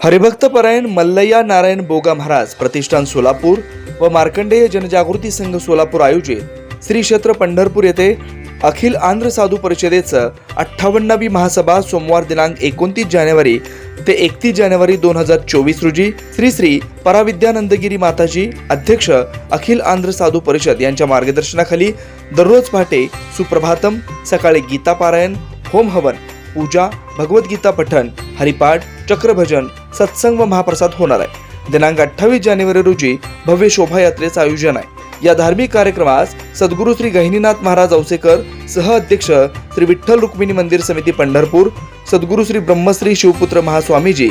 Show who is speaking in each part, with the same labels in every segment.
Speaker 1: हरिभक्त परायण मल्लय्या नारायण बोगा महाराज प्रतिष्ठान सोलापूर व मार्कंडेय जनजागृती संघ सोलापूर आयोजित श्री क्षेत्र पंढरपूर येथे अखिल आंध्र साधू परिषदेचं 58वी महासभा सोमवार दिनांक 29 जानेवारी ते 31 जानेवारी 2024 रोजी श्री श्री पराविद्यानंदगिरी माताजी अध्यक्ष अखिल आंध्र साधू परिषद यांच्या मार्गदर्शनाखाली दररोज पहाटे सुप्रभातम, सकाळी गीता पारायण, होम हवन, पूजा, भगवद्गीता पठण, हरिपाठ, चक्रभजन, सत्संग व महाप्रसाद होणार आहे। दिनांक 28 जानेवारी रोजी भव्य शोभायात्रेचं आयोजन आहे। या धार्मिक कार्यक्रमास सद्गुरू श्री गहिनीनाथ महाराज औसेकर सह अध्यक्ष श्री विठ्ठल रुक्मिणी मंदिर समिती पंढरपूर, सद्गुरू श्री ब्रह्मश्री शिवपुत्र महास्वामीजी,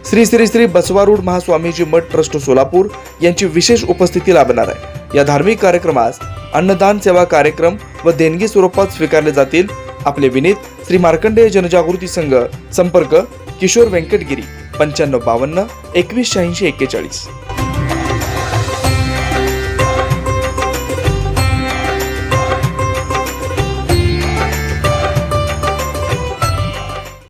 Speaker 1: श्री श्री श्री बसवारूढ महास्वामीजी मठ ट्रस्ट सोलापूर यांची विशेष उपस्थिती लाभणार आहे। या धार्मिक कार्यक्रमास अन्नदान सेवा कार्यक्रम व देणगी स्वरूपात स्वीकारले जातील। आपले विनीत श्री मार्कंडेय जनजागृती संघ, संपर्क किशोर व्यंकटगिरी 9552 2186 41।